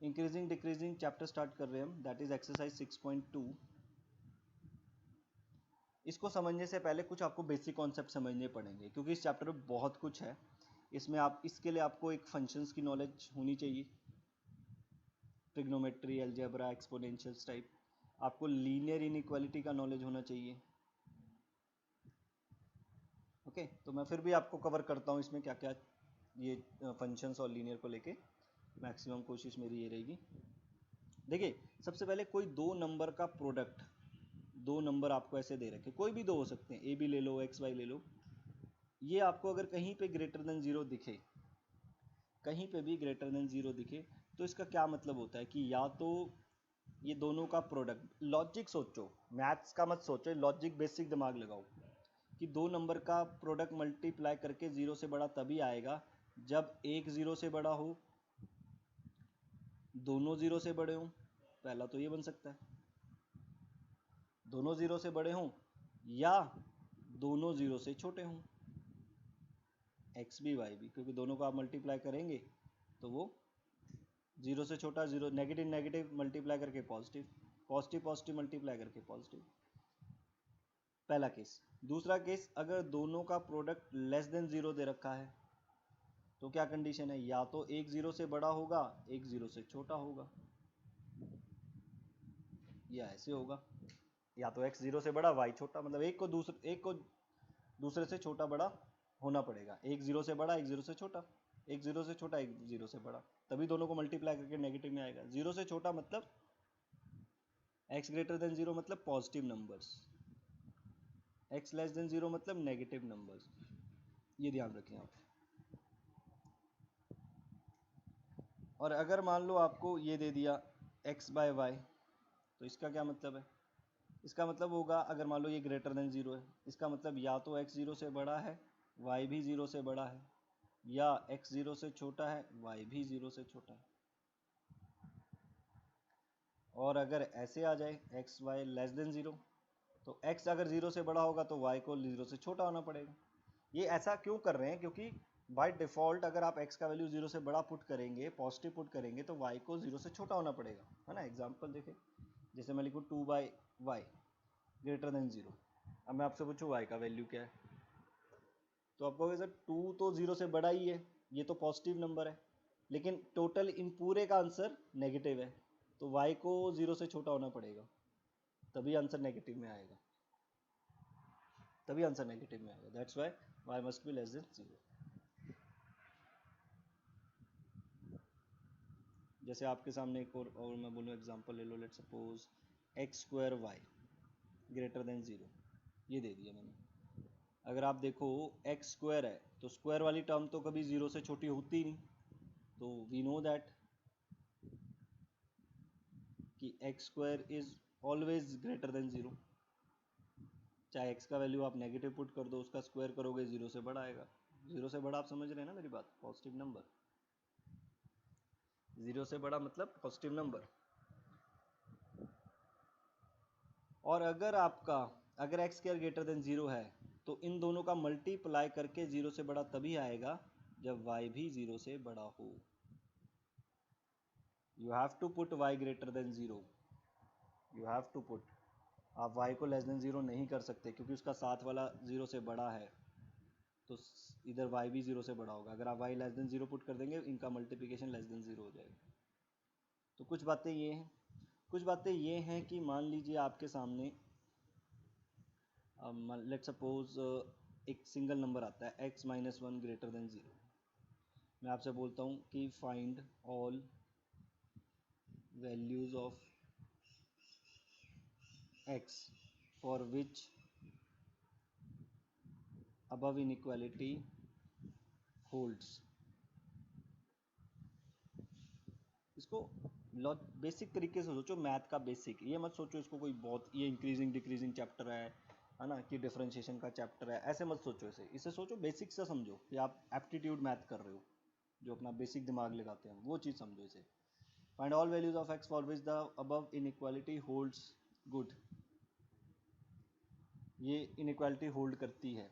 Increasing decreasing chapter start कर रहे हैं हम, दैट इज एक्सरसाइज 6.2। इसको समझने से पहले कुछ आपको बेसिक कॉन्सेप्ट समझने पड़ेंगे, क्योंकि इस चैप्टर में बहुत कुछ है। इसमें इसके लिए आपको एक फंक्शंस की नॉलेज होनी चाहिए, ट्रिग्नोमेट्री, अलजेब्रा, एक्सपोनेंशियल्स टाइप। आपको लीनियर इनइक्वालिटी का नॉलेज होना चाहिए। ओके, तो मैं फिर भी आपको कवर करता हूँ इसमें क्या क्या ये फंक्शंस और लीनियर को लेके। मैक्सिमम कोशिश मेरी ये रहेगी। देखिए, सबसे पहले कोई दो नंबर का प्रोडक्ट, दो नंबर आपको ऐसे दे रखे, कोई भी दो हो सकते हैं, ए बी ले लो, एक्स वाई ले लो। ये आपको अगर कहीं पे ग्रेटर देन जीरो दिखे, कहीं पे भी ग्रेटर देन जीरो दिखे, तो इसका क्या मतलब होता है कि या तो ये दोनों का प्रोडक्ट, लॉजिक सोचो, मैथ्स का मत सोचो, लॉजिक बेसिक दिमाग लगाओ कि दो नंबर का प्रोडक्ट मल्टीप्लाई करके जीरो से बड़ा तभी आएगा जब एक जीरो से बड़ा हो, दोनों जीरो से बड़े हों। पहला तो ये बन सकता है, दोनों जीरो से बड़े हों या दोनों जीरो से छोटे हों, एक्स भी वाई भी, क्योंकि दोनों को आप मल्टीप्लाई करेंगे तो वो जीरो से छोटा, जीरो नेगेटिव नेगेटिव मल्टीप्लाई करके पॉजिटिव, पॉजिटिव पॉजिटिव मल्टीप्लाई करके पॉजिटिव। पहला केस। दूसरा केस, अगर दोनों का प्रोडक्ट लेस देन जीरो दे रखा है तो क्या कंडीशन है, या तो एक जीरो से बड़ा होगा, एक जीरो से छोटा होगा, या ऐसे होगा, या तो एक्स जीरो से बड़ा वाई छोटा, मतलब एक को दूसरे से छोटा बड़ा होना पड़ेगा, एक जीरो से बड़ा एक जीरो से छोटा, एक जीरो से छोटा एक जीरो से बड़ा, तभी दोनों को मल्टीप्लाई करके नेगेटिव में आएगा। जीरो से छोटा मतलब एक्स ग्रेटर देन जीरो मतलब positive numbers, x less than zero मतलब नेगेटिव नंबर्स, ये ध्यान रखें आप। और अगर मान लो आपको ये दे दिया एक्स बाय वाई, तो इसका क्या मतलब है, इसका मतलब होगा, अगर मान लो ये ग्रेटर देन जीरो है, इसका मतलब या तो एक्स जीरो से बड़ा है, वाई भी जीरो से बड़ा है, या एक्स जीरो से छोटा है, वाई भी जीरो से छोटा है। और अगर ऐसे आ जाए x y less than zero, तो एक्स अगर जीरो से बड़ा होगा तो वाई को जीरो से छोटा होना पड़ेगा। ये ऐसा क्यों कर रहे हैं, क्योंकि बाय डिफ़ॉल्ट अगर आप x का वैल्यू जीरो से बड़ा पुट करेंगे, पॉजिटिव पुट करेंगे, तो y को जीरो से छोटा होना पड़ेगा, है ना। एग्जांपल देखें, जैसे मैं लिखूँ 2/y ग्रेटर देन जीरो। अब मैं आपसे पूछूँ y का वैल्यू क्या है, तो आप कहोगे सर 2 तो जीरो से बड़ा ही है, ये तो पॉजिटिव नंबर है, लेकिन टोटल इन पूरे का आंसर नेगेटिव है, तो y को जीरो से छोटा होना पड़ेगा, तभी आंसर नेगेटिव में आएगा, तभी आंसर नेगेटिव में आएगा। That's why y must be less than zero. जैसे आपके सामने एक और मैं बोलूँ एग्जांपल ले लो, let suppose x square y greater than zero, ये दे दिया मैंने। अगर आप देखो एक्स स्क्वायर है तो स्क्वायर वाली टर्म तो कभी जीरो से छोटी होती ही नहीं, तो वी नो दैट कि x square is always greater than zero. चाहे एक्स का वैल्यू आप नेगेटिव पुट कर दो, उसका स्क्वायर करोगे जीरो से बड़ा आएगा। जीरो से बड़ा आप समझ रहे हैं ना मेरी बात, पॉजिटिव नंबर, जीरो से बड़ा मतलब पॉजिटिव नंबर। और अगर x square greater than zero है तो इन दोनों का मल्टीप्लाई करके जीरो से बड़ा तभी आएगा जब y भी जीरो से बड़ा हो। You have to put y greater than zero, you have to put. आप y को लेस देन जीरो नहीं कर सकते, क्योंकि उसका साथ वाला जीरो से बड़ा है, तो इधर y भी जीरो से बड़ा होगा। अगर आप y less than zero put कर देंगे, इनका मल्टीप्लिकेशन लेस देन जीरो हो जाएगा। तो कुछ बातें ये हैं, कुछ बातें ये हैं कि मान लीजिए आपके सामने लेट सपोज एक सिंगल नंबर आता है x minus one greater than zero. मैं आपसे बोलता हूँ कि find all values of x for which above inequality holds. इसको बेसिक तरीके से सोचो, मैथ का बेसिक, ये मत सोचो इसको कोई बहुत ये इंक्रीजिंग डिक्रीजिंग चैप्टर है ना, कि डिफरेंशिएशन का चैप्टर है, ऐसे मत सोचो। इसे सोचो बेसिक से समझो कि आप एप्टीट्यूड मैथ कर रहे हो, जो अपना बेसिक दिमाग लगाते हैं, वो चीज़ समझो इसे। Find all values of x for which the above inequality holds good. ये इनइक्वालिटी होल्ड करती है,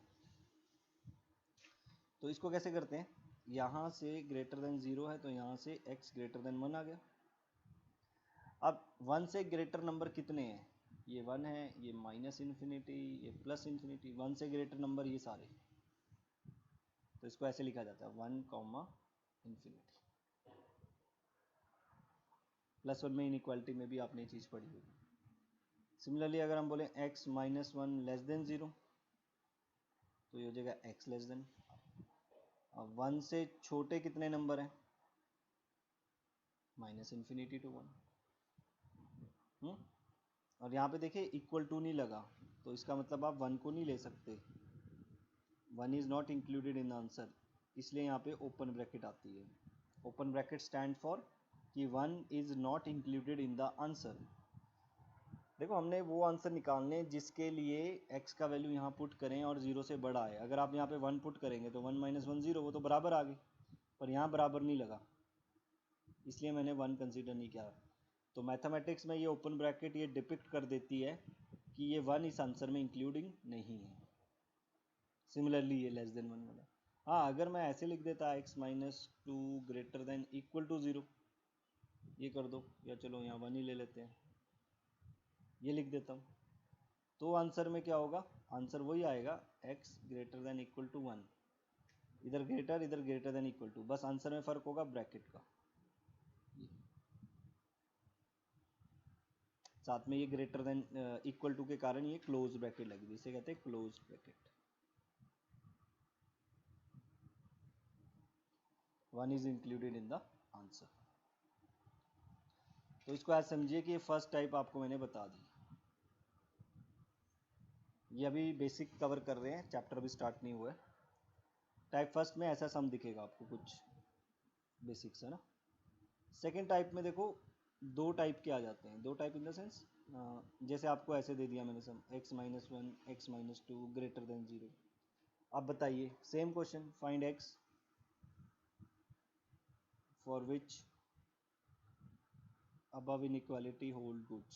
तो इसको कैसे करते हैं, यहाँ से ग्रेटर देन जीरो है तो यहाँ से x ग्रेटर देन वन आ गया, अब 1 से ग्रेटर नंबर कितने हैं? ये 1 है, ये माइनस इन्फिनिटी, ये प्लस इन्फिनिटी। 1 से ग्रेटर नंबर ये सारे, तो इसको ऐसे लिखा जाता है 1 कॉमा इन्फिनिटी। +1 में इनइक्वालिटी में भी आपने ये चीज़ पढ़ी होगी। सिमिलरली अगर हम बोलें x माइनस 1 लेस देन 0, तो ये हो जाएगा x लेस देन। अब 1 से छोटे कितने नंबर हैं? Minus infinity to 1। और यहाँ पे देखिए इक्वल टू नहीं लगा, तो इसका मतलब आप 1 को नहीं ले सकते। 1 is not included in the answer, इसलिए यहाँ पे ओपन ब्रैकेट आती है। ओपन ब्रैकेट स्टैंड फॉर कि 1 is not included in the answer. देखो हमने वो आंसर निकालने जिसके लिए x का वैल्यू यहाँ पुट करें और 0 से बड़ा है। अगर आप यहाँ पे 1 पुट करेंगे तो 1 माइनस 1 0, वो तो बराबर आ गई, पर यहाँ बराबर नहीं लगा, इसलिए मैंने 1 कंसीडर नहीं किया। तो मैथमेटिक्स में ये ओपन ब्रैकेट ये डिपिक्ट कर देती है कि ये 1 इस आंसर में इंक्लूडिंग नहीं है। सिमिलरली ये लेस देन 1 वाला, हाँ अगर मैं ऐसे लिख देता x minus 2 greater than equal to 0, ये कर दो, या चलो यहाँ 1 ही ले लेते हैं, ये लिख देता हूँ, तो आंसर में क्या होगा? आंसर वही आएगा x greater than equal to 1। इधर ग्रेटर देन इक्वल टू, बस आंसर में फ़र्क होगा ब्रैकेट का। साथ में ये ग्रेटर देन इक्वल टू के कारण ये क्लोज ब्रैकेट लगी हुई, इसे कहते हैं close bracket. 1 is included in the answer. तो इसको ऐसे समझिए कि ये फर्स्ट टाइप आपको मैंने बता दी। ये अभी बेसिक कवर कर रहे हैं, चैप्टर अभी स्टार्ट नहीं हुआ है। टाइप फर्स्ट में ऐसा सम दिखेगा आपको, कुछ बेसिक्स है ना। सेकेंड टाइप में देखो दो टाइप के आ जाते हैं, दो टाइप इन द सेंस, जैसे आपको ऐसे दे दिया मैंने सम x minus 1 x minus 2 greater than 0। अब बताइए same question, find x for which above inequality hold goods।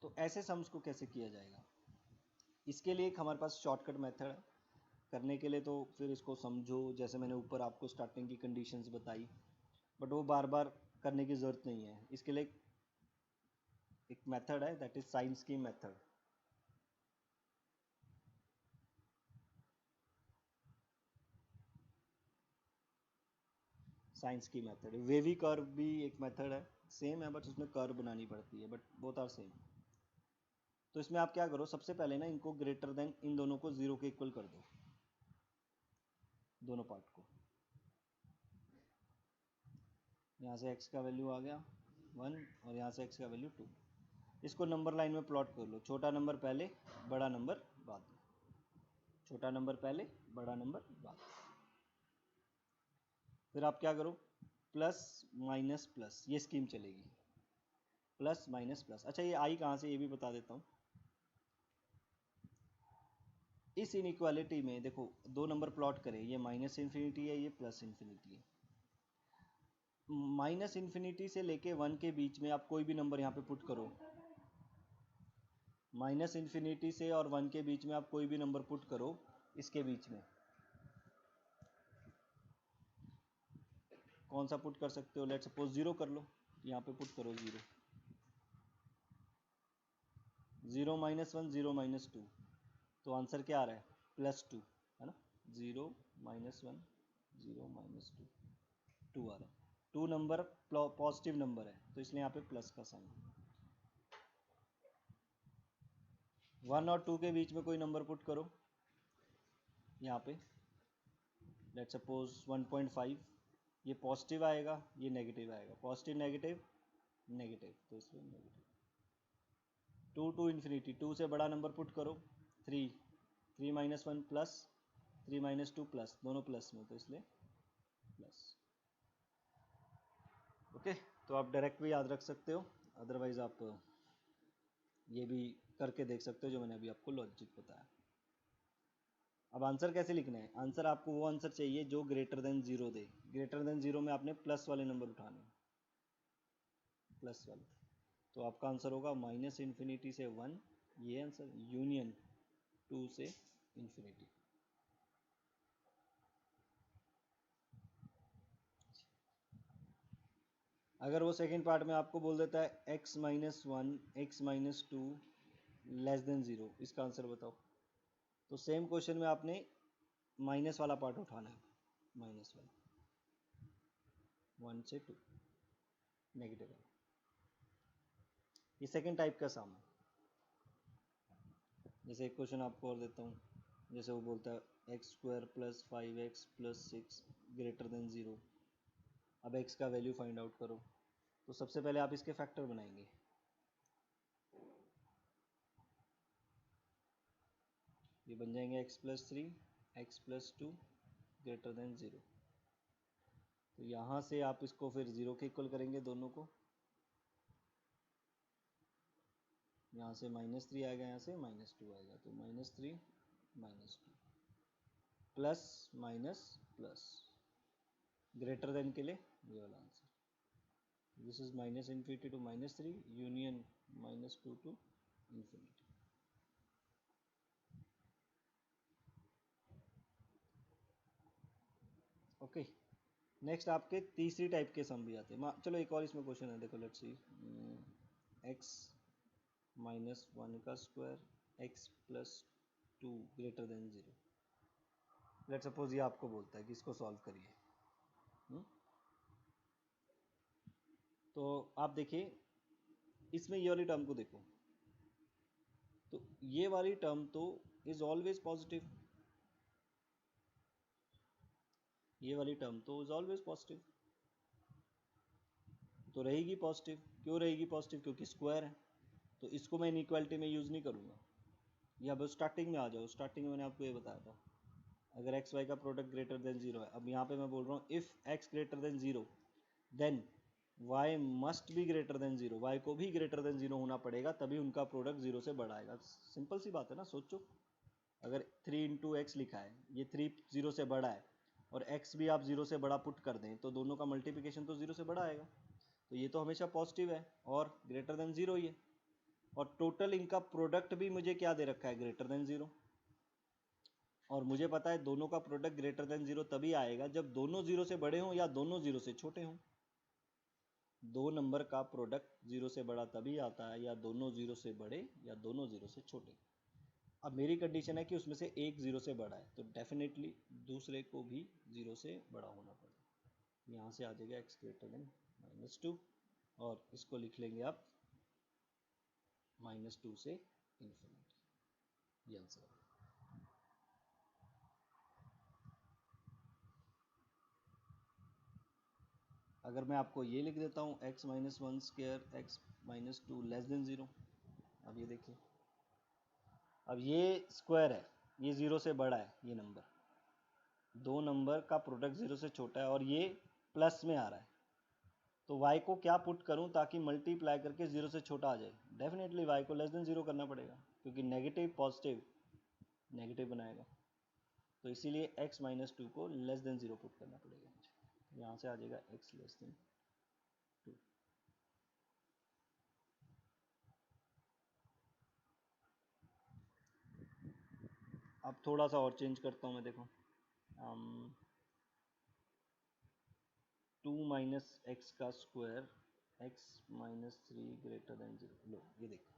तो ऐसे सम्स को कैसे किया जाएगा? इसके लिए एक हमारे पास शॉर्टकट मेथड है करने के लिए। तो फिर इसको समझो, जैसे मैंने ऊपर आपको स्टार्टिंग की कंडीशंस बताई, बट वो बार बार करने की ज़रूरत नहीं है। इसके लिए एक मेथड है, that is sine scheme method. Science की मेथड, वेवी कर्व भी एक मेथड है, सेम है बट उसमें कर्व बनानी पड़ती है, बट बोथ आर सेम। तो इसमें आप क्या करो, सबसे पहले ना इनको ग्रेटर देन, इन दोनों को 0 के इक्वल कर दो, दोनों पार्ट को। यहाँ से x का वैल्यू आ गया 1 और यहाँ से x का वैल्यू 2। इसको नंबर लाइन में प्लॉट कर लो, छोटा नंबर पहले बड़ा नंबर बाद में, छोटा नंबर पहले बड़ा नंबर बाद में। फिर आप क्या करो, प्लस माइनस प्लस, ये स्कीम चलेगी, प्लस माइनस प्लस। अच्छा ये आई कहाँ से, ये भी बता देता हूँ। इस इनइक्वालिटी में देखो दो नंबर प्लॉट करें, ये माइनस इन्फिनिटी है, ये प्लस इन्फिनिटी है। माइनस इन्फिनिटी से लेके 1 के बीच में आप कोई भी नंबर यहाँ पे पुट करो, माइनस इन्फिनिटी से और 1 के बीच में आप कोई भी नंबर पुट करो, इसके बीच में कौन सा पुट कर सकते हो? लेट सपोज 0 कर लो, यहाँ पे पुट करो 0, 0 माइनस 1 0 माइनस 2, तो आंसर क्या आ रहा है? +2 है ना। 0 माइनस 1 0 माइनस 2, 2 आ रहा है। 2 नंबर पॉजिटिव नंबर है, तो इसलिए यहाँ पे प्लस का साइन। 1 और 2 के बीच में कोई नंबर पुट करो, यहाँ पे लेट सपोज 1.5, ये पॉजिटिव आएगा, ये नेगेटिव आएगा, पॉजिटिव नेगेटिव नेगेटिव, तो इसलिए नेगेटिव। 2 टू इन्फिनिटी, 2 से बड़ा नंबर पुट करो, 3, 3 माइनस 1 प्लस, 3 माइनस 2 प्लस, दोनों प्लस में, तो इसलिए प्लस। ओके, तो आप डायरेक्ट भी याद रख सकते हो, अदरवाइज आप ये भी करके देख सकते हो जो मैंने अभी आपको लॉजिक बताया। अब आंसर कैसे लिखना है? आंसर आपको वो आंसर चाहिए जो ग्रेटर देन 0 दे। ग्रेटर देन 0 में आपने प्लस वाले नंबर उठाने, प्लस वाले। तो आपका आंसर होगा माइनस इन्फिनिटी से 1, ये आंसर, यूनियन 2 से इन्फिनिटी। अगर वो सेकेंड पार्ट में आपको बोल देता है x minus one x minus two less than zero, इसका आंसर बताओ, तो सेम क्वेश्चन में आपने माइनस वाला पार्ट उठाना है, माइनस वाला, वन से टू, नेगेटिव वाला। ये सेकेंड टाइप का सम है। जैसे एक क्वेश्चन आपको और देता हूँ, जैसे वो बोलता है x square plus five x plus six greater than zero, अब x का वैल्यू फाइंड आउट करो। तो सबसे पहले आप इसके फैक्टर बनाएंगे, ये बन जाएंगे x plus three x plus two greater than zero. तो यहाँ से आप इसको फिर ज़ीरो के इक्वल करेंगे दोनों को, यहाँ से माइनस थ्री आएगा, यहाँ से माइनस टू आएगा, तो minus three minus two plus minus plus, greater than के लिए ये वाला answer, this is minus infinity to minus three union minus two to infinity. Okay, next आपके तीसरी टाइप के सम भी आते हैं। चलो एक और इसमें क्वेश्चन है, देखो let's see, x minus one का square x plus two greater than zero. Let suppose ये आपको बोलता है कि इसको सॉल्व करिए। तो आप देखिए इसमें ये वाली टर्म को देखो, तो ये वाली टर्म तो इज ऑलवेज पॉजिटिव, ये वाली टर्म तो इज ऑलवेज पॉजिटिव, तो रहेगी पॉजिटिव। क्यों रहेगी पॉजिटिव? क्योंकि स्क्वायर है, तो इसको मैं इनइक्वालिटी में यूज़ नहीं करूँगा। या बस स्टार्टिंग में आ जाओ, स्टार्टिंग में मैंने आपको ये बताया था, अगर एक्स वाई का प्रोडक्ट ग्रेटर देन जीरो है, अब यहाँ पे मैं बोल रहा हूँ if x greater than zero then y must be greater than zero, y को भी ग्रेटर देन जीरो होना पड़ेगा, तभी उनका प्रोडक्ट जीरो से बड़ा आएगा। सिंपल सी बात है ना, सोचो, अगर थ्री इंटू एक्स लिखा है, ये थ्री जीरो से बड़ा है, और एक्स भी आप जीरो से बड़ा पुट कर दें, तो दोनों का मल्टीप्लिकेशन तो जीरो से बड़ा आएगा, तो ये तो हमेशा पॉजिटिव है और ग्रेटर देन जीरो ही है। और टोटल इनका प्रोडक्ट भी मुझे क्या दे रखा है? Greater than zero. और मुझे पता है दोनों का प्रोडक्ट ग्रेटर देन जीरो तभी आएगा जब दोनों जीरो से बड़े हों या दोनों जीरो से छोटे हों। दो नंबर का प्रोडक्ट जीरो से बड़ा तभी आता है या दोनों जीरो से बड़े या दोनों जीरो से छोटे। अब मेरी कंडीशन है कि उसमें से एक जीरो से बड़ा है, तो डेफिनेटली दूसरे को भी जीरो से बड़ा होना पड़ेगा। यहाँ से आ जाएगा x greater then minus two, और इसको लिख लेंगे आप माइनस टू से इन्फिनिटी, ये आंसर है। अगर मैं आपको ये लिख देता हूँ x minus one square x minus two less than zero, अब ये देखिए, अब ये स्क्वायर है, ये ज़ीरो से बड़ा है, ये नंबर, दो नंबर का प्रोडक्ट ज़ीरो से छोटा है और ये प्लस में आ रहा है, तो y को क्या पुट करूं ताकि मल्टीप्लाई करके ज़ीरो से छोटा आ जाए? डेफिनेटली y को लेस देन ज़ीरो करना पड़ेगा, क्योंकि नेगेटिव पॉजिटिव नेगेटिव बनाएगा, तो इसीलिए x माइनस टू को लेस देन ज़ीरो पुट करना पड़ेगा मुझे। यहाँ से आ जाएगा x लेस देन टू। अब थोड़ा सा और चेंज करता हूँ मैं, देखो, टू माइनस एक्स का square x minus three greater than zero, लो ये देखो,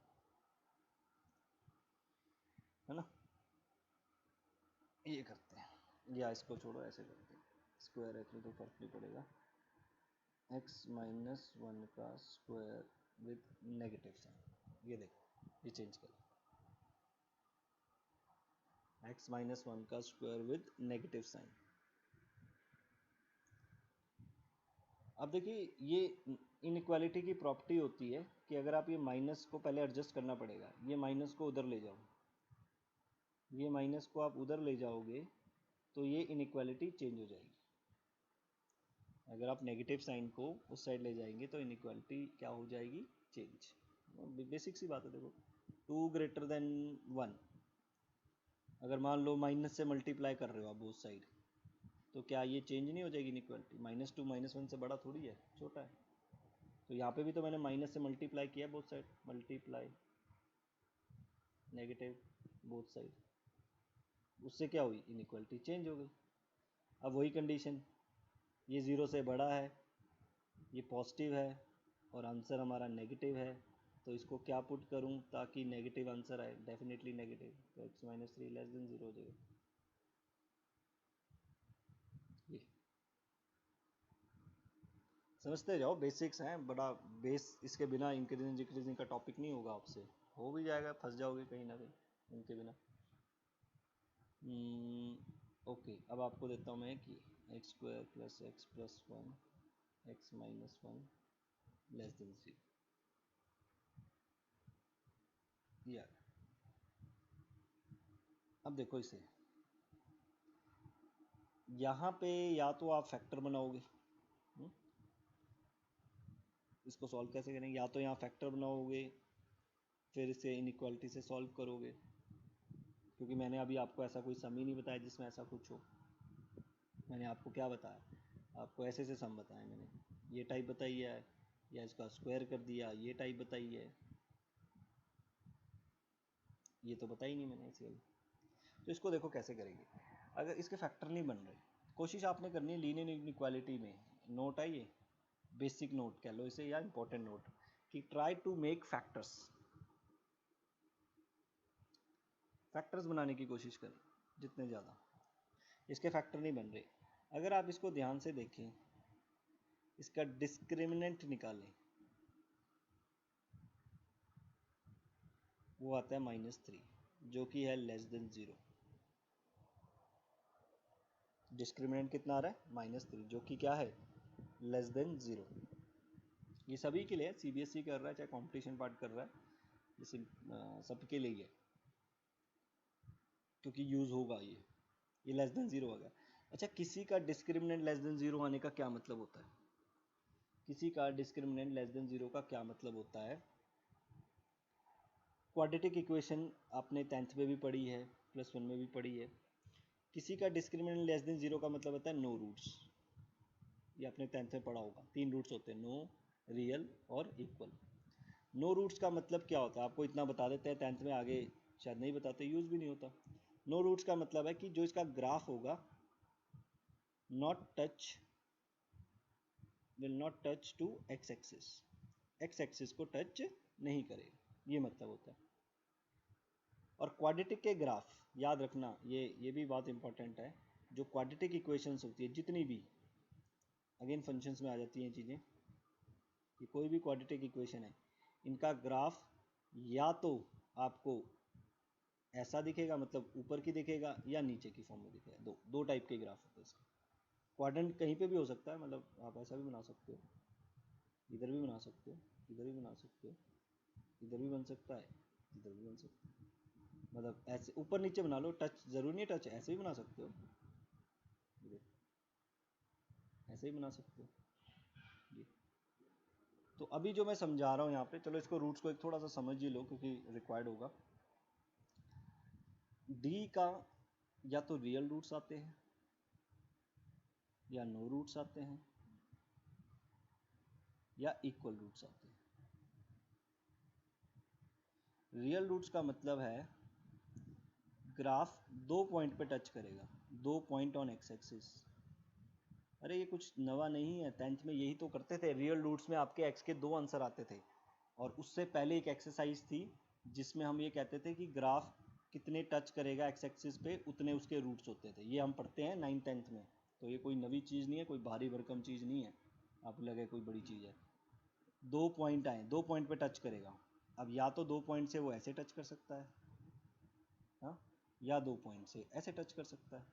है ना, ये करते हैं, या इसको छोड़ो, ऐसे करते हैं, स्क्वायर है तो फर्क नहीं पड़ेगा, एक्स माइनस वन का स्क्वायर विद नेगेटिव साइन, ये देखो, ये चेंज करो, एक्स माइनस वन का स्क्वायर विद नेगेटिव साइन। अब देखिए, ये इनइक्वालिटी की प्रॉपर्टी होती है कि अगर आप ये माइनस को पहले एडजस्ट करना पड़ेगा, ये माइनस को उधर ले जाओ, ये माइनस को आप उधर ले जाओगे तो ये इनइक्वालिटी चेंज हो जाएगी। अगर आप नेगेटिव साइन को उस साइड ले जाएंगे तो इनइक्वालिटी क्या हो जाएगी? चेंज। बेसिक सी बात है, देखो, टू ग्रेटर देन वन, अगर मान लो माइनस से मल्टीप्लाई कर रहे हो आप बोथ साइड, तो क्या ये चेंज नहीं हो जाएगी inequality? Minus two minus one से बड़ा थोड़ी है, छोटा है। तो यहाँ पे भी तो मैंने माइनस से मल्टीप्लाई किया both side, multiply negative both side, उससे क्या हुई, इनइक्वालिटी चेंज हो गई। अब वही कंडीशन, ये 0 से बड़ा है, ये पॉजिटिव है और आंसर हमारा नेगेटिव है, तो इसको क्या पुट करूं ताकि नेगेटिव आंसर आए, डेफिनेटली नेगेटिव, तो x-3 लेस देन 0 हो जाएगा। ये समझते जाओ, बेसिक्स हैं, बड़ा बेस, इसके बिना इंक्रीजिंग डिक्रीजिंग का टॉपिक नहीं होगा आपसे, हो भी जाएगा, फंस जाओगे कहीं ना कहीं इनके बिना। ओके, अब आपको देता हूँ मैं कि x² + x + 1 x - 1 less than 0, यार अब देखो इसे, यहाँ पे या तो आप फैक्टर बनाओगे, इसको सॉल्व कैसे करेंगे, या तो यहाँ फैक्टर बनाओगे फिर इसे इनइक्वालिटी से सॉल्व करोगे, क्योंकि मैंने अभी आपको ऐसा कोई सम ही नहीं बताया जिसमें ऐसा कुछ हो। मैंने आपको क्या बताया, आपको ऐसे से सम बताया मैंने, ये टाइप बताई है या इसका स्क्वायर कर दिया, ये टाइप बताई है, ये तो बताई नहीं मैंने इसलिए। तो इसको देखो कैसे करेंगे, अगर इसके फैक्टर नहीं बन रहे, कोशिश आपने करनी है लीनियर इनइक्वालिटी में, नोट है ये, बेसिक नोट कह लो इसे या इंपॉर्टेंट नोट, कि try to make factors, factors बनाने की कोशिश करें जितने ज़्यादा। इसके फैक्टर नहीं बन रहे, अगर आप इसको ध्यान से देखें, इसका डिस्क्रिमिनेंट निकालें, वो आता है -3, जो कि है लेस देन 0। डिस्क्रिमिनेंट कितना आ रहा है, -3, जो कि क्या है, लेस देन 0। ये सभी के लिए है, CBSE कर रहा है चाहे कंपटीशन पार्ट कर रहा है, जैसे सबके लिए है, क्योंकि यूज़ होगा ये लेस देन 0 आ गया। अच्छा, किसी का डिस्क्रिमिनेंट लेस देन 0 आने का क्या मतलब होता है, किसी का डिस्क्रिमिनेंट लेस देन 0 का क्या मतलब होता है, क्वाड्रेटिक इक्वेशन आपने 10th में भी पढ़ी है, +1 में भी पढ़ी है। किसी का डिस्क्रिमिनेंट लेस देन 0 का मतलब होता है नो रूट्स, ये आपने 10th में पढ़ा होगा, 3 रूट्स होते हैं, नो, रियल और इक्वल। नो रूट्स का मतलब क्या होता है, आपको इतना बता देते हैं, 10th में आगे शायद नहीं बताते, यूज़ भी नहीं होता। नो रूट्स का मतलब है कि जो इसका ग्राफ होगा not touch, will not touch to x axis, x axis को टच नहीं करेगा, ये मतलब होता है। और क्वाड्रेटिक के ग्राफ याद रखना, ये भी बात इंपॉर्टेंट है, जो क्वाड्रेटिक इक्वेशंस होती है जितनी भी, अगेन फंक्शंस में आ जाती हैं चीज़ें, कि कोई भी क्वाड्रेटिक इक्वेशन है, इनका ग्राफ या तो आपको ऐसा दिखेगा, मतलब ऊपर की दिखेगा, या नीचे की फॉर्म में दिखेगा, दो टाइप के ग्राफ होते हैं इसके। क्वाड्रेंट कहीं पे भी हो सकता है, मतलब आप ऐसा भी बना सकते हो, इधर भी बना सकते हो, इधर भी बना सकते हो, इधर भी बन सकता है, इधर भी बन सकता है, मतलब ऐसे ऊपर नीचे बना लो, टच जरूरी नहीं टच, ऐसे भी बना सकते हो, ऐसे ही बना सकते हो जी। तो अभी जो मैं समझा रहा हूँ यहाँ पे, चलो इसको रूट्स को एक थोड़ा सा समझ ही लो क्योंकि रिक्वायर्ड होगा। डी का या तो रियल रूट्स आते हैं या नो रूट्स आते हैं या इक्वल रूट्स आते हैं। रियल रूट्स का मतलब है ग्राफ 2 पॉइंट पे टच करेगा, 2 पॉइंट ऑन एक्स एक्सिस। अरे ये कुछ नवा नहीं है, 10th में यही तो करते थे, रियल रूट्स में आपके एक्स के 2 आंसर आते थे, और उससे पहले एक एक्सरसाइज थी जिसमें हम ये कहते थे कि ग्राफ कितने टच करेगा एक्स एक्सिस पे, उतने उसके रूट्स होते थे। ये हम पढ़ते हैं 9th-10th में, तो ये कोई नवी चीज़ नहीं है, कोई भारी भरकम चीज़ नहीं है, आप लगे कोई बड़ी चीज़ है। 2 पॉइंट आए, 2 पॉइंट पे टच करेगा, अब या तो 2 पॉइंट से वो ऐसे टच कर सकता है, हाँ, या 2 पॉइंट से ऐसे टच कर सकता है।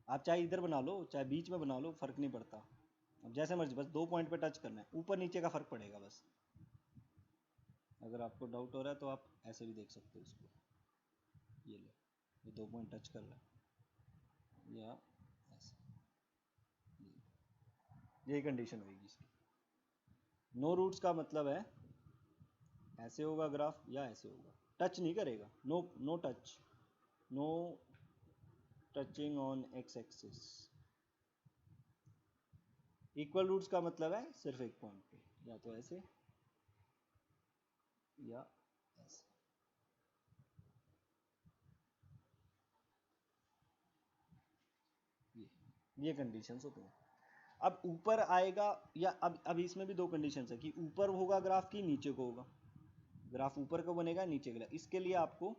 आप चाहे इधर बना लो चाहे बीच में बना लो, फर्क नहीं पड़ता, अब जैसे मर्जी, बस 2 पॉइंट पे टच करना है, ऊपर नीचे का फर्क पड़ेगा बस। अगर आपको डाउट हो रहा है तो आप ऐसे भी देख सकते हो इसको, ये लो, ये 2 पॉइंट टच कर रहा है, या ऐसे, यही कंडीशन होगी इसकी। नो रूट्स का मतलब है ऐसे होगा ग्राफ या ऐसे होगा, टच नहीं करेगा, no touch, no touching on x axis. Equal roots का मतलब है सिर्फ एक पॉइंट पे, या तो ऐसे या ऐसे। ये कंडीशंस होती हैं। अब ऊपर आएगा या अब इसमें भी दो कंडीशंस है कि ऊपर होगा ग्राफ की नीचे को होगा, ग्राफ ऊपर को बनेगा नीचे का। इसके लिए आपको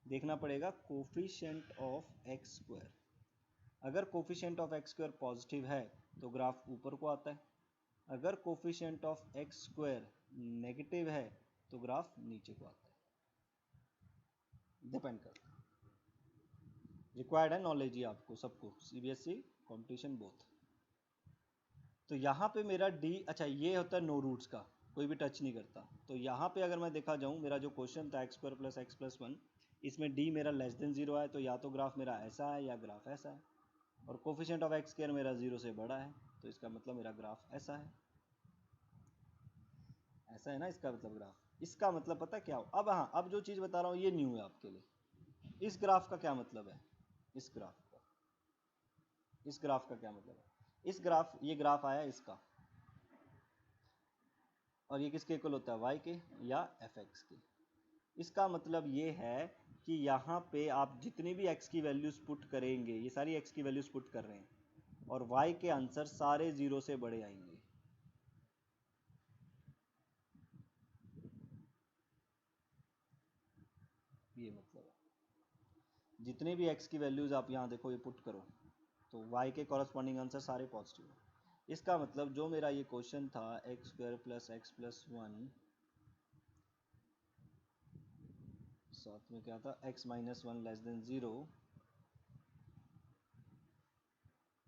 देखना पड़ेगा कोफिशिएंट ऑफ एक्स स्क्वायर। अगर coefficient of x square positive है तो ग्राफ ऊपर को आता है, अगर coefficient of x square negative है तो ग्राफ नीचे को आता है। डिपेंड करता है, रिक्वायर्ड है नॉलेज ही आपको सबको, सीबीएसई कंपटीशन बोथ। तो यहाँ पे मेरा डी, अच्छा ये होता है नो रूट्स का, कोई भी टच नहीं करता। तो यहाँ पे अगर मैं देखा जाऊँ, मेरा जो क्वेश्चन था x square plus x plus one, इसमें डी मेरा लेस देन जीरो है, तो या तो ग्राफ मेरा ऐसा है या ग्राफ ऐसा है। और कोफिशिएंट ऑफ एक्स स्क्वायर मेरा जीरो से बड़ा है, तो इसका मतलब मेरा ग्राफ ऐसा है, ऐसा है ना इसका मतलब ग्राफ। इसका मतलब पता क्या हो, अब हाँ, अब जो चीज़ बता रहा हूँ ये न्यू है आपके लिए। इस ग्राफ का क्या मतलब है, इस ग्राफ का, इस ग्राफ का क्या मतलब है, इस ग्राफ, ये ग्राफ आया इसका, और ये किसके इक्वल होता है, वाई के या एफ एक्स के। इसका मतलब ये है कि यहाँ पे आप जितनी भी x की वैल्यूज पुट करेंगे, ये सारी x की वैल्यूज पुट कर रहे हैं, और y के आंसर सारे जीरो से बड़े आएंगे। ये मतलब है जितने भी x की वैल्यूज आप यहाँ देखो ये पुट करो तो y के कॉरस्पॉन्डिंग आंसर सारे पॉजिटिव है। इसका मतलब जो मेरा ये क्वेश्चन था x square plus x plus one, साथ में क्या था x minus one less than zero,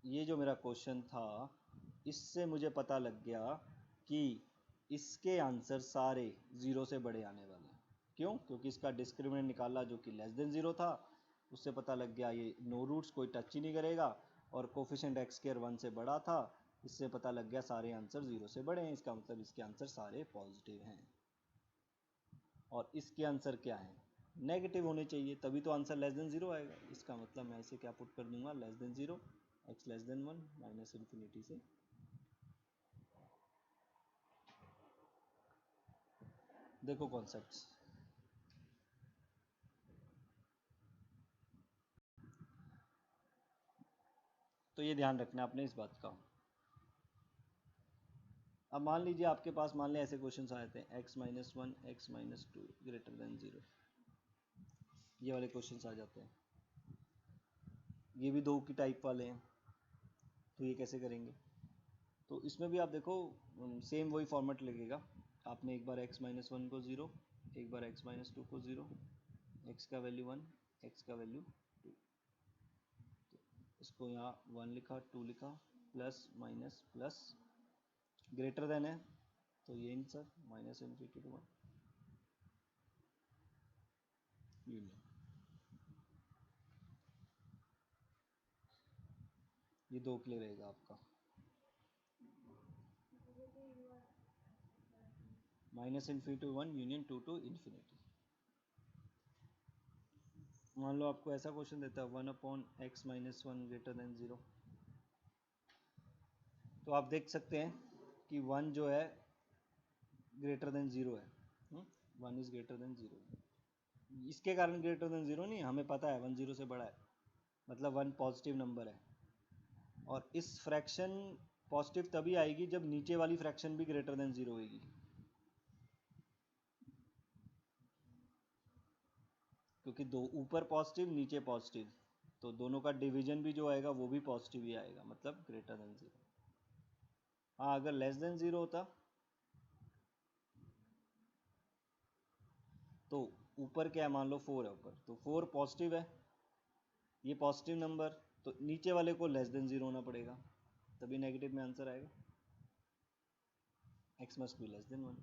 ये जो मेरा क्वेश्चन था इससे मुझे पता लग गया कि इसके आंसर सारे ज़ीरो से बड़े आने वाले हैं। क्यों? क्योंकि इसका डिस्क्रिमिनेंट निकाला जो कि लेस देन ज़ीरो था, उससे पता लग गया ये नो रूट्स कोई टच ही नहीं करेगा, और कोफिशिएंट एक्स स्क्वायर वन से बड़ा था, इससे पता लग गया सारे आंसर ज़ीरो से बड़े हैं, इसका मतलब इसके आंसर सारे पॉजिटिव हैं। और इसके आंसर क्या हैं, नेगेटिव होने चाहिए, तभी तो आंसर लेस देन ज़ीरो आएगा। इसका मतलब मैं इसे क्या पुट कर दूंगा, less than zero, x less than one, minus infinity से। देखो कॉन्सेप्ट्स, तो ये ध्यान रखना आपने इस बात का। अब मान लीजिए आपके पास, मान लें ऐसे क्वेश्चन आए थे x minus one x minus two greater than zero, ये वाले क्वेश्चन आ जाते हैं। ये भी दो की टाइप वाले हैं, तो ये कैसे करेंगे। तो इसमें भी आप देखो सेम वही फॉर्मेट लगेगा। आपने एक बार x माइनस वन को ज़ीरो, एक बार x माइनस टू को ज़ीरो, x का वैल्यू वन, x का वैल्यू टू, तो इसको यहाँ वन लिखा, टू लिखा, plus minus plus, greater than है तो ये answer minus infinity to one, union. ये दो के लिए रहेगा आपका, minus infinity to one union two to infinity. मान लो आपको ऐसा क्वेश्चन देता है one upon x minus one greater than zero, तो आप देख सकते हैं कि वन जो है ग्रेटर देन ज़ीरो है, one is greater than zero. इसके कारण ग्रेटर देन ज़ीरो नहीं, हमें पता है वन ज़ीरो से बड़ा है, मतलब वन पॉजिटिव नंबर है। और इस फ्रैक्शन पॉजिटिव तभी आएगी जब नीचे वाली फ्रैक्शन भी ग्रेटर देन ज़ीरो होगी, क्योंकि दो ऊपर पॉजिटिव नीचे पॉजिटिव, तो दोनों का डिवीजन भी जो आएगा वो भी पॉजिटिव ही आएगा, मतलब ग्रेटर देन ज़ीरो। हाँ, अगर लेस देन ज़ीरो होता तो ऊपर क्या है, मान लो फोर है ऊपर, तो फोर पॉजिटिव है, ये पॉजिटिव नंबर, तो नीचे वाले को लेस देन ज़ीरो होना पड़ेगा, तभी नेगेटिव में आंसर आएगा, x must be less then one.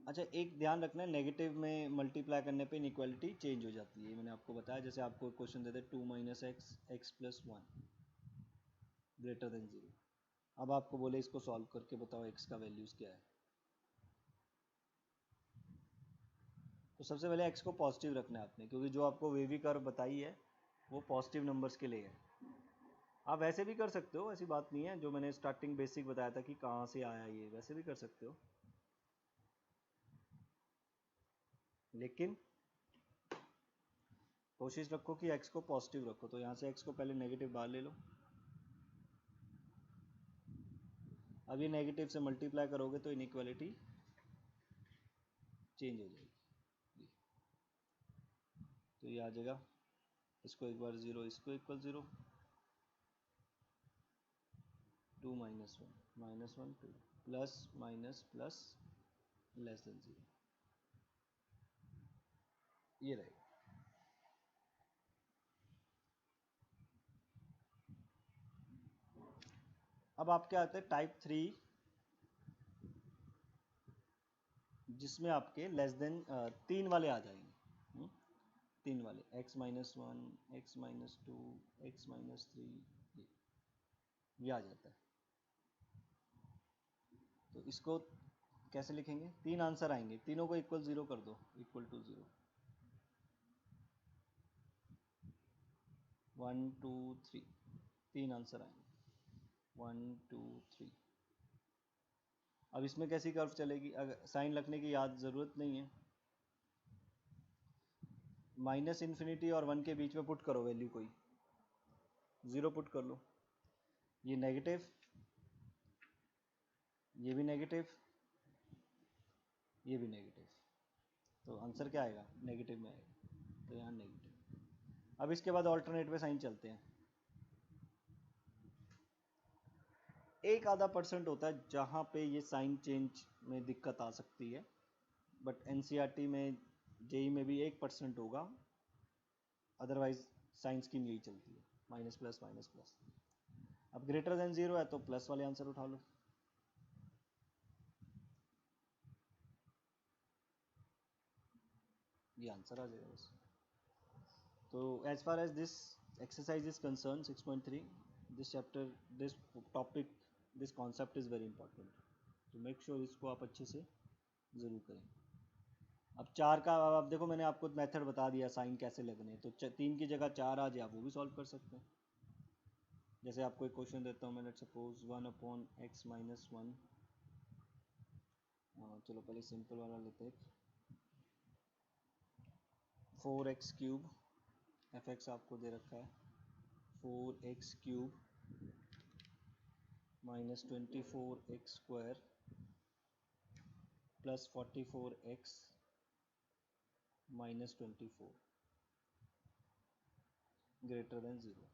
अच्छा, एक ध्यान रखना है, नेगेटिव में मल्टीप्लाई करने पे इनइक्वालिटी चेंज हो जाती है, ये मैंने आपको बताया। जैसे आपको क्वेश्चन देते two minus x x plus one greater than zero, अब आपको बोले इसको सॉल्व करके बताओ x का वैल्यूज़ क्या है, तो सबसे पहले x को पॉजिटिव रखना है आपने, क्योंकि जो आपको वेवी कर्व बताई है वो पॉजिटिव नंबर्स के लिए है। आप वैसे भी कर सकते हो, ऐसी बात नहीं है, जो मैंने स्टार्टिंग बेसिक बताया था कि कहाँ से आया ये, वैसे भी कर सकते हो, लेकिन कोशिश रखो कि x को पॉजिटिव रखो, तो यहाँ से x को पहले नेगेटिव बाहर ले लो। अब ये नेगेटिव से मल्टीप्लाई करोगे तो इनइक्वालिटी चेंज हो जाएगी, तो ये आ जाएगा, इसको एक बार 0, इसको equal 0, 2 minus 1 2 plus minus plus less than 0, ये रहेगा। अब आपके आते हैं टाइप 3, जिसमें आपके लेस देन 3 वाले आ जाएंगे, 3 वाले, x minus 1, x minus 2, x minus 3, ये आ जाता है। तो इसको कैसे लिखेंगे? 3 आंसर आएंगे, तीनों को इक्वल 0 कर दो, इक्वल टू 0, 1 2 3, 3 आंसर आएंगे, 1 2 3। अब इसमें कैसी कर्व चलेगी? अगर साइन रखने की याद ज़रूरत नहीं है, माइनस इन्फिनिटी और 1 के बीच में पुट करो वैल्यू कोई, 0 पुट कर लो, ये नेगेटिव, ये भी नेगेटिव, ये भी नेगेटिव, तो आंसर क्या आएगा? नेगेटिव में आएगा, तो यहाँ नेगेटिव। अब इसके बाद ऑल्टरनेट पे साइन चलते हैं। एक आधा % होता है जहाँ पे ये साइन चेंज में दिक्कत आ सकती है, बट एनसीईआरटी में, जेई में भी 1% होगा, अदरवाइज साइन स्कीम यही चलती है, माइनस प्लस माइनस प्लस। अब ग्रेटर देन 0 है तो प्लस वाले आंसर उठा लो, ये आंसर आ जाएगा बस। तो as far as this exercise is concern 6.3, this chapter, this topic, this concept is very important, तो मेक श्योर इसको आप अच्छे से ज़रूर करें। अब 4 का, अब देखो मैंने आपको मेथड बता दिया साइन कैसे लगने, तो 3 की जगह 4 आ जाए, आप वो भी सॉल्व कर सकते हैं। जैसे आपको एक क्वेश्चन देता हूँ मैं, लेट्स सपोज 1/x माइनस 1, चलो पहले सिंपल वाला लेते हैं, 4x क्यूब, fx आपको दे रखा है 4x cube minus 24x square plus 44x minus 24 greater than 0।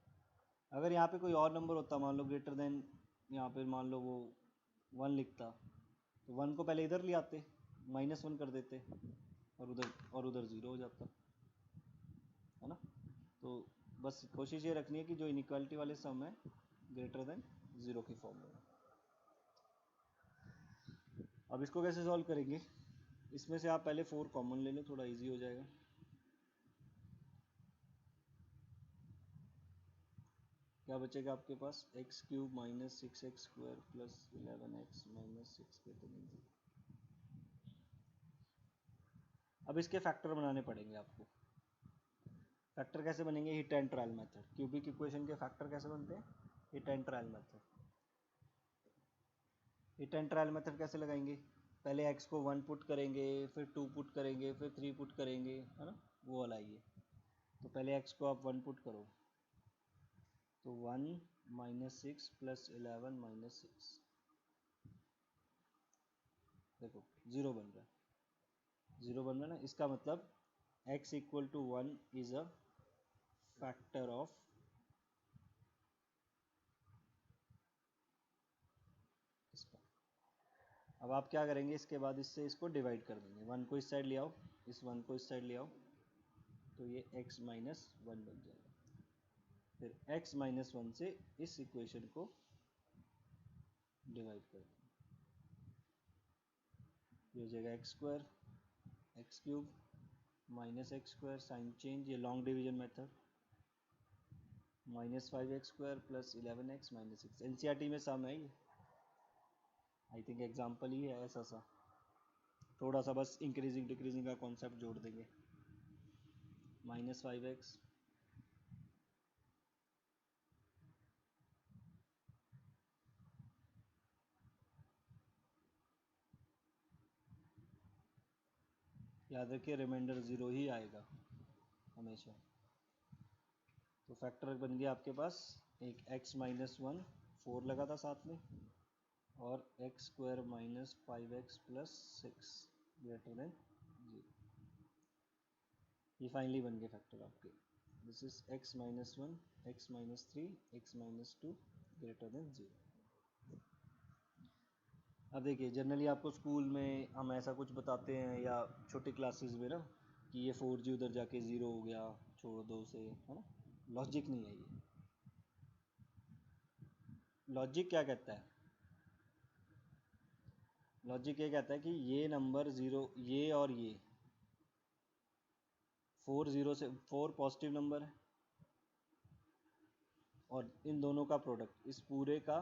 अगर यहाँ पे कोई और नंबर होता, मान लो ग्रेटर देन, यहाँ पे मान लो वो 1 लिखता, तो 1 को पहले इधर ले आते, -1 कर देते, और उधर 0 हो जाता, है ना। तो बस कोशिश ये रखनी है कि जो इनइक्वालिटी वाले सम है ग्रेटर देन 0 की फॉर्म में। अब इसको कैसे सॉल्व करेंगे? इसमें से आप पहले 4 कॉमन ले लें, थोड़ा इजी हो जाएगा। क्या बचेगा आपके पास? X cube minus 6x square plus 11x minus 6 के तो नहीं। अब इसके फैक्टर बनाने पड़ेंगे आपको। फैक्टर कैसे बनेंगे? Hit and trial method. Cubic equation के फैक्टर कैसे बनते हैं? Hit and trial method. Hit and trial method कैसे लगाएंगे? पहले x को 1 पुट करेंगे, फिर 2 पुट करेंगे, फिर 3 पुट करेंगे, है ना, वो वाला ही है। तो पहले x को आप 1 पुट करो, तो 1 माइनस 6 प्लस 11 माइनस 6, देखो 0 बन रहा है, 0 बन रहा है ना। इसका मतलब x equal to 1 is a factor of इसका। अब आप क्या करेंगे? इसके बाद इससे इसको डिवाइड कर देंगे, 1 को इस साइड ले आओ, इस 1 को इस साइड ले आओ, तो ये x माइनस 1 बन जाएगा। फिर x माइनस 1 से इस इक्वेशन को डिवाइड कर देंगे, ये हो जाएगा x square, x cube minus x square, sign change, ये long division method, minus 5x square plus 11x minus 6। NCERT में सम है ये, आई थिंक एग्जाम्पल ही है ऐसा सा, थोड़ा सा बस इंक्रीजिंग डिक्रीजिंग का कॉन्सेप्ट जोड़ देंगे। माइनस 5x याद रखिए रिमाइंडर 0 ही आएगा हमेशा। तो फैक्टर बन गया आपके पास एक x माइनस वन, 4 लगा था साथ में, और x square minus 5x plus 6 greater than 0। ये फाइनली बन गए फैक्टर आपके। This is x minus one, x minus three, x minus two greater than 0। अब देखिए जनरली आपको स्कूल में हम ऐसा कुछ बताते हैं या छोटी क्लासेस में ना कि ये 4G उधर जाके 0 हो गया, छोड़ दो उसे, है ना। लॉजिक नहीं है ये। लॉजिक क्या कहता है? लॉजिक ये कहता है कि ये नंबर 0, ये और ये 4 0 से 4 पॉजिटिव नंबर है, और इन दोनों का प्रोडक्ट, इस पूरे का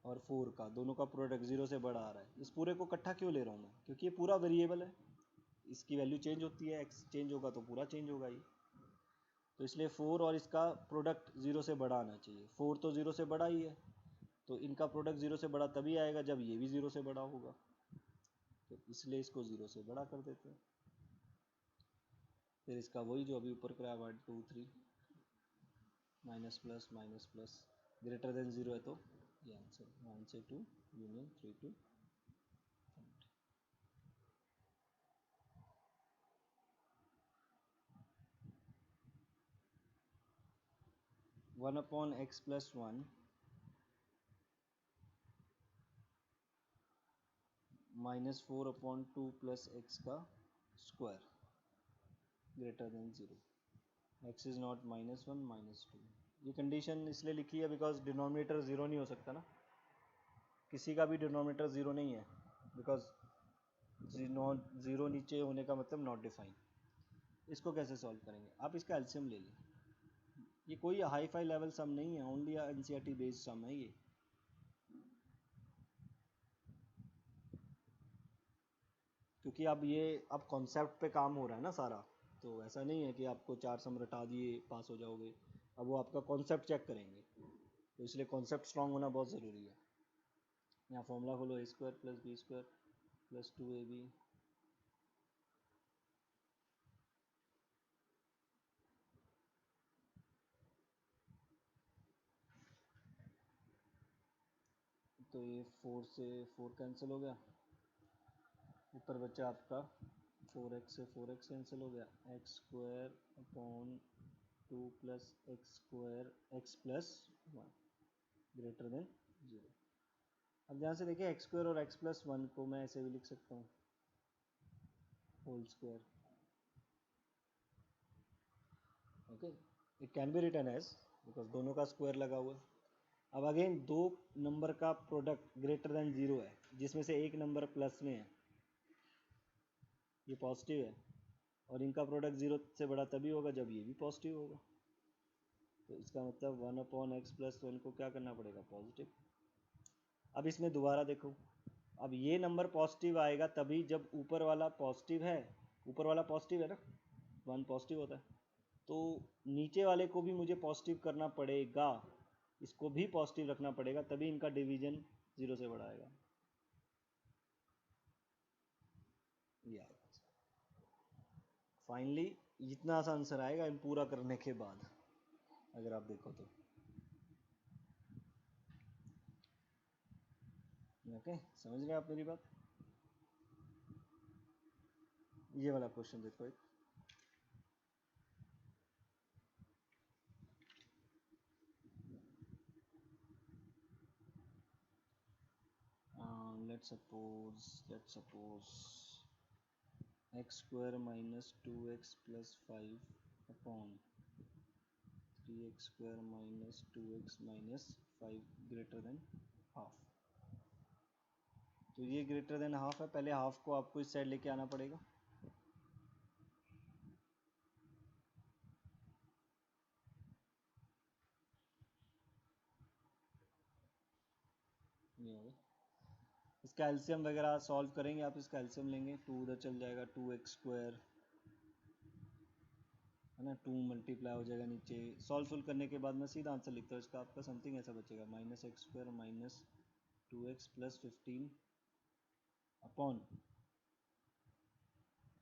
और 4 का, दोनों का प्रोडक्ट 0 से बड़ा आ रहा है। इस पूरे को इकट्ठा क्यों ले रहा हूँ मैं? क्योंकि ये पूरा वेरिएबल है, इसकी वैल्यू चेंज होती है, एक्स चेंज होगा तो पूरा चेंज होगा ये। तो इसलिए 4 और इसका प्रोडक्ट 0 से बड़ा आना चाहिए। 4 तो 0 से बड़ा ही है, तो इनका प्रोडक्ट 0 से बड़ा तभी आएगा जब ये भी 0 से बड़ा होगा, तो इसलिए इसको 0 से बड़ा कर देते हैं। फिर इसका वही जो अभी ऊपर कराया 1 2 3 माइनस प्लस ग्रेटर देन 0 है, तो ये आंसर 1 से 2 union 3 two 1 upon x plus one minus 4 upon 2 plus x का square greater than 0। X is not minus one minus two. ये कंडीशन इसलिए लिखी है बिकॉज डिनोमिनेटर ज़ीरो नहीं हो सकता ना, किसी का भी डिनोमिनेटर ज़ीरो नहीं है, बिकॉज ज़ीरो नीचे होने का मतलब नॉट डिफाइन। इसको कैसे सॉल्व करेंगे? आप इसका एलसीएम ले लें। ये कोई हाई फाई लेवल सम नहीं है, ओनली एनसीईआरटी बेस्ड सम है ये। क्योंकि अब कॉन्सेप्ट पे काम हो रहा है ना सारा, तो ऐसा नहीं है कि आपको 4 सम रटा दिए पास हो जाओगे। अब वो आपका कॉन्सेप्ट चेक करेंगे, तो इसलिए कॉन्सेप्ट स्ट्रांग होना बहुत ज़रूरी है। यहाँ फॉर्मूला खोलो, a square plus b square plus 2ab तो ये 4 से 4 कैंसिल हो गया, ऊपर बचा आपका 4x से 4x कैंसिल हो गया, x square upon 2 plus x square x plus one greater than 0। अब ध्यान से देखिए, एक्स स्क्वायर और एक्स प्लस वन को मैं ऐसे भी लिख सकता हूँ, whole square. Okay, it can be written as, because दोनों का स्क्वायर लगा हुआ है। अब अगेन दो नंबर का प्रोडक्ट ग्रेटर देन 0 है, जिसमें से एक नंबर प्लस में है, ये पॉजिटिव है, और इनका प्रोडक्ट 0 से बड़ा तभी होगा जब ये भी पॉजिटिव होगा। तो इसका मतलब 1 अपॉन एक्स प्लस वन को क्या करना पड़ेगा? पॉजिटिव। अब इसमें दोबारा देखो, अब ये नंबर पॉजिटिव आएगा तभी जब ऊपर वाला पॉजिटिव है, ऊपर वाला पॉजिटिव है ना, 1 पॉजिटिव होता है, तो नीचे वाले को भी मुझे पॉजिटिव करना पड़ेगा, इसको भी पॉजिटिव रखना पड़ेगा, तभी इनका डिवीजन 0 से बड़ा आएगा। ये आएगा फाइनली। इतना सा आंसर आएगा इन पूरा करने के बाद, अगर आप देखो तो। ओके, समझ गए आप मेरी बात? ये वाला क्वेश्चन देखो एक, let's suppose x square minus 2x plus 5 upon 3x square minus 2x minus 5 greater than half. तो ये ग्रेटर देन हाफ है, पहले हाफ को आपको इस साइड लेके आना पड़ेगा। ये होगा, इसका एलसीएम वगैरह सॉल्व करेंगे आप, इसका एलसीएम लेंगे, 2 उधर चल जाएगा, 2x स्क्वायर है ना, 2 मल्टीप्लाई हो जाएगा नीचे। सॉल्व करने के बाद मैं सीधा आंसर लिखता हूँ इसका, आपका समथिंग ऐसा बचेगा, minus x square minus 2x plus 15 upon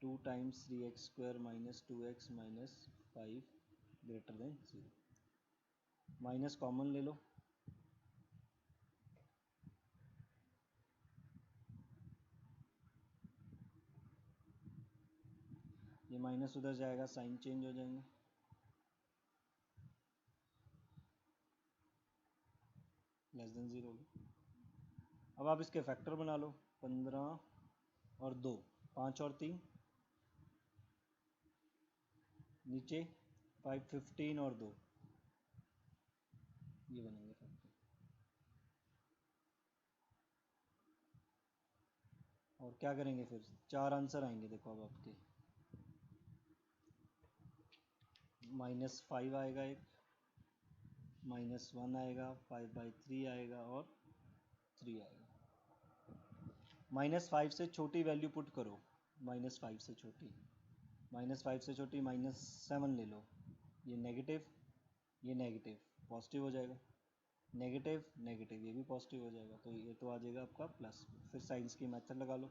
2 times 3x square minus 2x minus 5 greater than 0। Minus common ले लो, ये माइनस उधर जाएगा, साइन चेंज हो जाएंगे, लेस देन 0 होगी। अब आप इसके फैक्टर बना लो, 15 और 2, 5 और 3, नीचे 5, 15 और 2, ये बनेंगे फैक्टर। और क्या करेंगे फिर, 4 आंसर आएंगे देखो अब आपके, -5 आएगा एक, -1 आएगा, 5/3 आएगा और 3 आएगा। -5 से छोटी वैल्यू पुट करो, -5 से छोटी, -5 से छोटी -7 ले लो, ये नेगेटिव, ये नेगेटिव, पॉजिटिव हो जाएगा, नेगेटिव नेगेटिव, ये भी पॉजिटिव हो जाएगा, तो ये तो आ जाएगा आपका प्लस। फिर साइंस की मेथड लगा लो।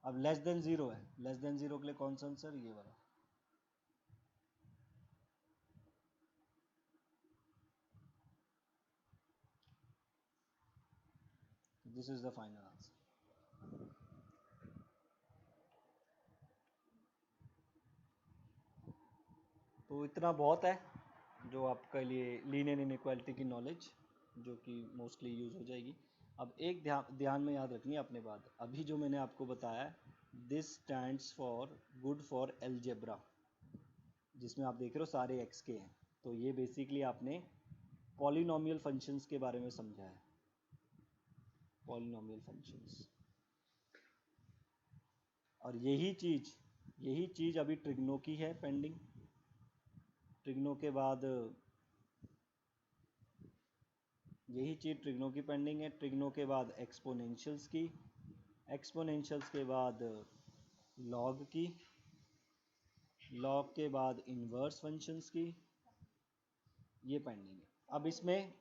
अब लेस देन 0 है, लेस देन 0 के लिए कौन सा आंसर, ये वाला। This is the final answer. तो इतना बहुत है जो आपके लिए लीनियर इनइक्वालिटी की नॉलेज, जो कि मोस्टली यूज़ हो जाएगी। अब एक ध्यान में याद रखनी है अपने बात, अभी जो मैंने आपको बताया, this stands for good for algebra, जिसमें आप देख रहे हो सारे एक्स के हैं, तो ये बेसिकली आपने पॉलिनोमियल फंक्शंस के बारे में समझा है, पॉलिनोमियल फंक्शंस। और यही चीज़ अभी ट्रिग्नो की है पेंडिंग, ट्रिग्नो के बाद यही चीज़ ट्रिग्नो की पेंडिंग है, ट्रिग्नो के बाद एक्सपोनेंशियल्स की, एक्सपोनेंशियल्स के बाद लॉग की, लॉग के बाद इन्वर्स फंक्शंस की, ये पेंडिंग है। अब इसमें